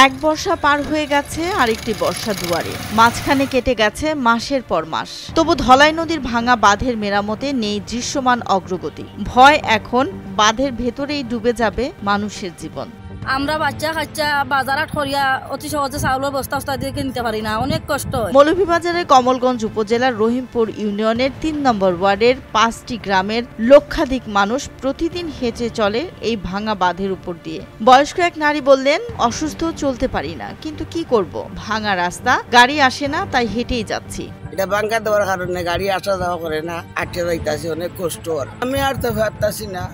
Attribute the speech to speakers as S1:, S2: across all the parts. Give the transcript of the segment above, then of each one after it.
S1: এক বর্ষা পার হয়ে গেছে, আরেকটি বর্ষা দুয়ারে। মাঝখানে কেটে গেছে মাসের পর মাস। তবু ধলাই নদীর ভাঙা বাঁধের মেরামতে নেই দৃশ্যমান অগ্রগতি। ভয় এখন বাঁধের ভেতরেই ডুবে যাবে মানুষের জীবন।
S2: আমরা বাচ্চা কাচ্চা বাজারাত করিয়া অতি সহজে চাউলের বস্তা দিয়ে কিনতে পারি না, অনেক কষ্ট।
S1: মৌলভীবাজারের কমলগঞ্জ উপজেলার রহিমপুর ইউনিয়নের ৩ নম্বর ওয়ার্ডের ৫টি গ্রামের লক্ষাধিক মানুষ প্রতিদিন হেঁটে চলে এই ভাঙা বাঁধের উপর দিয়ে। বয়স্ক এক নারী বললেন, অসুস্থ, চলতে পারি না, কিন্তু কি করব, ভাঙা রাস্তা, গাড়ি আসে না, তাই হেঁটেই যাচ্ছি।
S3: এটা ভাঙা দেওয়ার কারণে গাড়ি আসা যাওয়া করে না, আটকে যাইতাছি, অনেক কষ্ট। আমি আরতে পারতাছি না,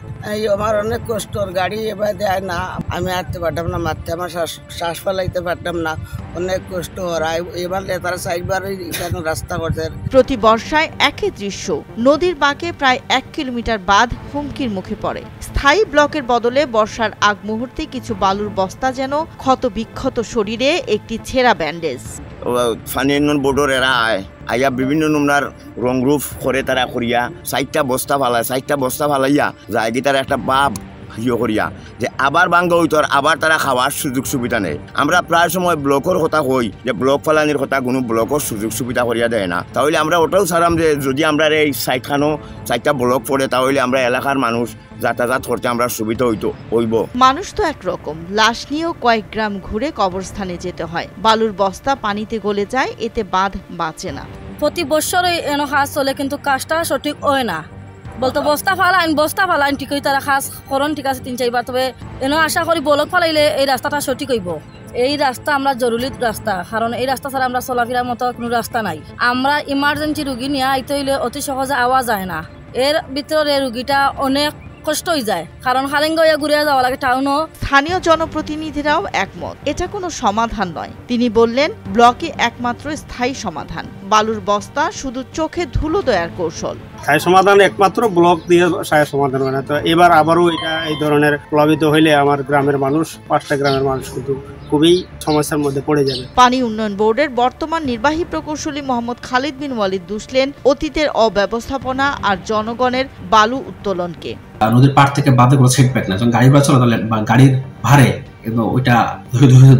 S3: আমার অনেক কষ্ট। গাড়ি এবার দেয় না, আমি আরতে পারতাম না, মারতে আমার শ্বাস ফেলাইতে পারতাম না, অনেক কষ্ট। এবার তারা সাইডবার রাস্তা করছে।
S1: প্রতি বর্ষায় একই দৃশ্য। নদীর বাঁকে প্রায় ১ কিলোমিটার বাঁধ হুমকির মুখে পড়ে। স্থায়ী ব্লকের বদলে বর্ষার আগ মুহূর্তে কিছু বালুর বস্তা যেন ক্ষত বিক্ষত শরীরে একটি ছেঁড়া ব্যান্ডেজ।
S4: ফানি উন্নয়ন বোর্ডের এরা আইয়া বিভিন্ন নমুনার রংরূপ করে তারা করিয়া ৪টা বস্তা ফালাইয়া যায় তার একটা বাপ করিয়া যে আবার ভাঙ্গা হইতো, আবার তারা খাওয়ার সুযোগ সুবিধা নেই। আমরা প্রায় সময় ব্লকের কথা কই যে ব্লক ফালানির কথা, কোনো ব্লকের সুযোগ সুবিধা করিয়া দেয় না। তাহলে আমরা ওটাও ছাড়াম যে যদি আমরা এই সাইডখানো ৪টা ব্লক পড়ে, তাহলে আমরা এলাকার মানুষ যাতায়াত করতে আমরা সুবিধা হইব।
S1: মানুষ তো একরকম, লাশ নিয়েও কয়েক গ্রাম ঘুরে কবরস্থানে যেতে হয়। বালুর বস্তা পানিতে গলে যায়, এতে বাঁধ বাঁচে না।
S2: প্রতি বছরই এনে কাজ চলে, কিন্তু কাজটা সঠিক হয় না। বলতো বস্তা ফালাইন ঠিক তারা কাজ করন, ঠিক আছে ৩-৪বার। তবে এনে আশা করি ব্লক ফালাইলে এই রাস্তাটা সঠিক হইব। এই রাস্তা আমরা জরুরি রাস্তা, কারণ এই রাস্তা ছাড়া আমরা চলাফেরার মতো কোনো রাস্তা নাই। আমরা ইমার্জেন্সি রুগী নিয়ে আইতে হইলে অতি সহজে আওয়া যায় না। এর ভিতরে রুগীটা অনেক কষ্ট হয়ে যায়, কারণ হালেঙ্গা ঘুরে যাওয়া লাগে টাউনও।
S1: স্থানীয় জনপ্রতিনিধিরাও একমত, এটা কোনো সমাধান নয়। তিনি বললেন, ব্লকে একমাত্র স্থায়ী সমাধান বালুর বস্তা, শুধু চোখে ধুলো দেওয়ার কৌশল।
S5: স্থায়ী সমাধান একমাত্র ব্লক দিয়ে স্থায়ী সমাধান হয় না। তো এবার আবারও এটা এই ধরনের প্লাবিত হইলে আমার গ্রামের মানুষ, ৫টা গ্রামের মানুষ কিন্তু খুবই সমস্যার মধ্যে পড়ে যাবে।
S1: পানি উন্নয়ন বোর্ডের বর্তমান নির্বাহী প্রকৌশলী মোহাম্মদ খালিদ বিন ওয়ালিদ দুষলেন অতীতের অব্যবস্থাপনা আর জনগণের বালু উত্তোলনকে।
S6: নদীর পাড় থেকে বাঁধে কোনো সেটব্যাক না, যখন গাড়ি ঘোড়া চলাচলে গাড়ির ভারে এবং ওইটা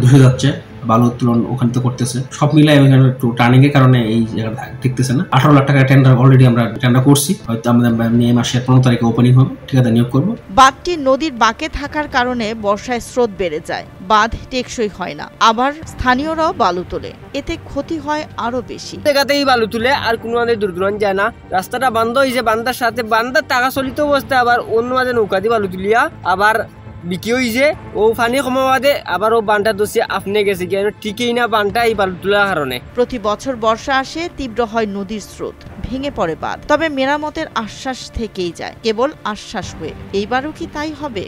S6: ধসে যাচ্ছে, বালু উত্তোলন ওখানে তো করতেছে। সব মিলাই একটু টার্নিং এর কারণে এই জায়গাটা টিকতেছে না। ১৮ লাখ টাকা টেন্ডার অলরেডি আমরা টেন্ডার করছি, হয়তো আমাদের মে মাসের ১৫ তারিখে ওপেনিং হবে, ঠিকাদার নিয়োগ করবো।
S1: বাঁধটি নদীর বাঁকে থাকার কারণে বর্ষায় স্রোত বেড়ে যায়, বাঁধ টেকসই হয় না। আবার স্থানীয়রাও বালু তোলে, এতে ক্ষতি হয় আরো বেশি।
S7: জায়গাতেই বালু তুলে আর কোনো মাঝে দূর দূরান্ত যায় না। রাস্তাটা বন্ধ হয়েছে, বান্ধার সাথে বান্ধার টাকা চলিত অবস্থায় আবার অন্য মাঝে নৌকা দিয়ে বালু তুলিয়া আবার বিক্রি হয়েছে। ও পানি কমাবাদে আবার ও বানটা দোষে আপনি গেছে কি ঠিকই না, বানটা এই বালু তোলার কারণে।
S1: প্রতি বছর বর্ষা আসে, তীব্র হয় নদীর স্রোত, ভেঙে পড়ে বাঁধ। তবে মেরামতের আশ্বাস থেকেই যায়, কেবল আশ্বাস হয়ে। এইবারও কি তাই হবে?